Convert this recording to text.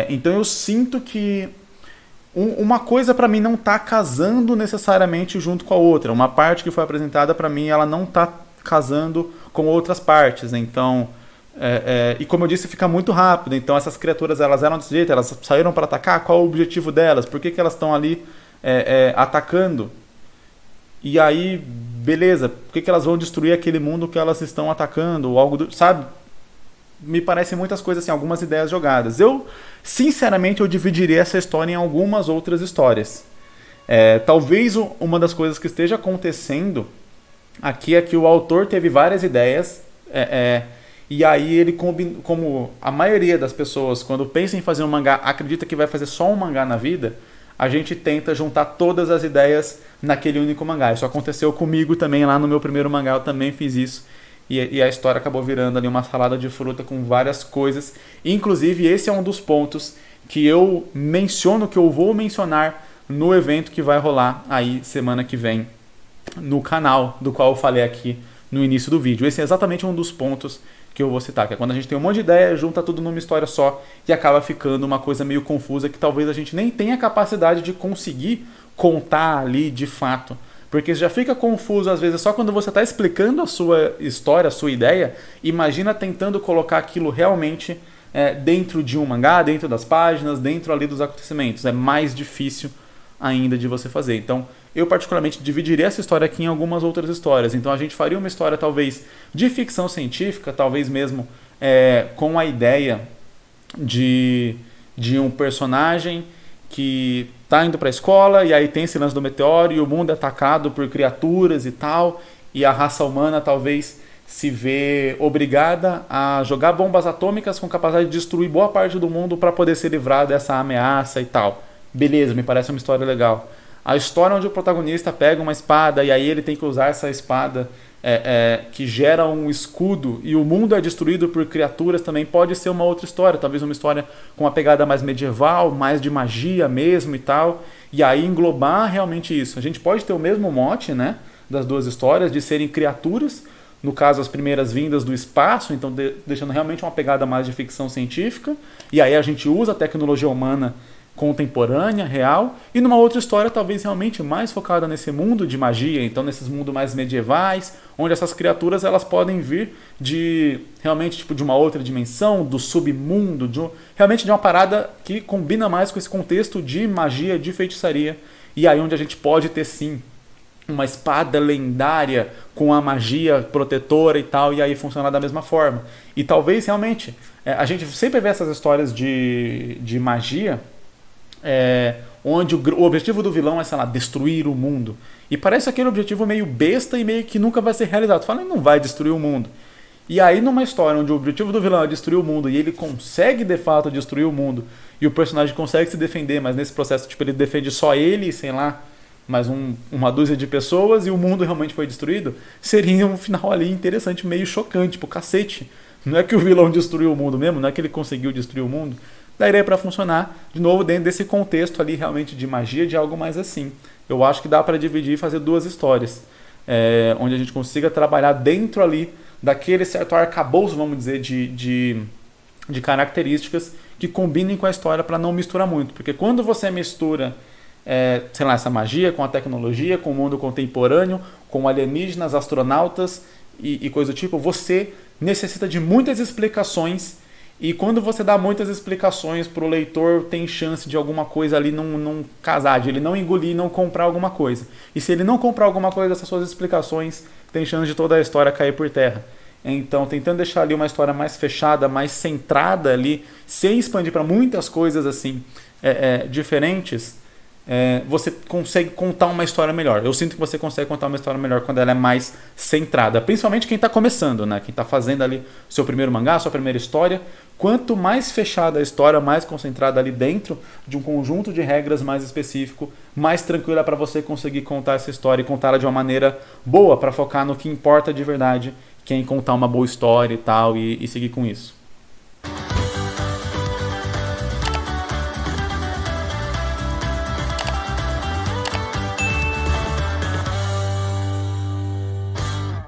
Então eu sinto que uma coisa para mim não está casando necessariamente junto com a outra. Uma parte que foi apresentada para mim, ela não está casando com outras partes. Então, e como eu disse, fica muito rápido. Então essas criaturas, elas eram desse jeito, elas saíram para atacar. Qual é o objetivo delas? Por que elas estão ali atacando? E aí, beleza, por que elas vão destruir aquele mundo que elas estão atacando? Ou algo sabe? Me parecem muitas coisas assim, algumas ideias jogadas. Sinceramente, eu dividiria essa história em algumas outras histórias. Talvez uma das coisas que esteja acontecendo aqui é que o autor teve várias ideias, e aí ele, como a maioria das pessoas, quando pensa em fazer um mangá, acredita que vai fazer só um mangá na vida, a gente tenta juntar todas as ideias naquele único mangá. Isso aconteceu comigo também, lá no meu primeiro mangá, eu também fiz isso. E a história acabou virando ali uma salada de fruta com várias coisas. Inclusive, esse é um dos pontos que eu menciono, que eu vou mencionar no evento que vai rolar aí semana que vem no canal, do qual eu falei aqui no início do vídeo. Esse é exatamente um dos pontos que eu vou citar, que é quando a gente tem um monte de ideia, junta tudo numa história só e acaba ficando uma coisa meio confusa que talvez a gente nem tenha capacidade de conseguir contar ali de fato. Porque já fica confuso às vezes só quando você está explicando a sua história, a sua ideia. Imagina tentando colocar aquilo realmente dentro de um mangá, dentro das páginas, dentro ali dos acontecimentos. É mais difícil ainda de você fazer. Então, eu particularmente dividiria essa história aqui em algumas outras histórias. Então, a gente faria uma história talvez de ficção científica, talvez mesmo com a ideia de um personagem que tá indo para a escola e aí tem esse lance do meteoro e o mundo é atacado por criaturas e tal, e a raça humana talvez se vê obrigada a jogar bombas atômicas com capacidade de destruir boa parte do mundo para poder se livrar dessa ameaça e tal. Beleza, me parece uma história legal. A história onde o protagonista pega uma espada e aí ele tem que usar essa espada que gera um escudo e o mundo é destruído por criaturas também pode ser uma outra história, talvez uma história com uma pegada mais medieval, mais de magia mesmo e tal, e aí englobar realmente isso. A gente pode ter o mesmo mote, né, das duas histórias, de serem criaturas, no caso as primeiras vindas do espaço, então deixando realmente uma pegada mais de ficção científica, e aí a gente usa a tecnologia humana contemporânea, real, e numa outra história talvez realmente mais focada nesse mundo de magia, então nesses mundos mais medievais, onde essas criaturas elas podem vir de realmente tipo de uma outra dimensão, do submundo, realmente de uma parada que combina mais com esse contexto de magia, de feitiçaria, e aí onde a gente pode ter sim uma espada lendária com a magia protetora e tal, e aí funcionar da mesma forma. E talvez realmente, a gente sempre vê essas histórias de magia, onde o objetivo do vilão é, sei lá, destruir o mundo. E parece aquele objetivo meio besta e meio que nunca vai ser realizado. Fala, ele não vai destruir o mundo. E aí numa história onde o objetivo do vilão é destruir o mundo e ele consegue de fato destruir o mundo e o personagem consegue se defender, mas nesse processo tipo, ele defende só ele, sei lá, mais uma dúzia de pessoas e o mundo realmente foi destruído, seria um final ali interessante, meio chocante, tipo, cacete. Não é que o vilão destruiu o mundo mesmo, não é que ele conseguiu destruir o mundo. Daria para funcionar, de novo, dentro desse contexto ali realmente de magia, de algo mais assim. Eu acho que dá para dividir e fazer duas histórias, onde a gente consiga trabalhar dentro ali daquele certo arcabouço, vamos dizer, de características que combinem com a história para não misturar muito. Porque quando você mistura, sei lá, essa magia com a tecnologia, com o mundo contemporâneo, com alienígenas, astronautas e coisa do tipo, você necessita de muitas explicações. E quando você dá muitas explicações para o leitor, tem chance de alguma coisa ali não casar, de ele não engolir e não comprar alguma coisa. E se ele não comprar alguma coisa dessas suas explicações, tem chance de toda a história cair por terra. Então, tentando deixar ali uma história mais fechada, mais centrada ali, sem expandir para muitas coisas assim diferentes, você consegue contar uma história melhor. Eu sinto que você consegue contar uma história melhor quando ela é mais centrada. Principalmente quem está começando, né? Quem está fazendo ali o seu primeiro mangá, sua primeira história. Quanto mais fechada a história, mais concentrada ali dentro de um conjunto de regras mais específico, mais tranquila para você conseguir contar essa história e contá-la de uma maneira boa, para focar no que importa de verdade, que é em contar uma boa história e tal, e seguir com isso.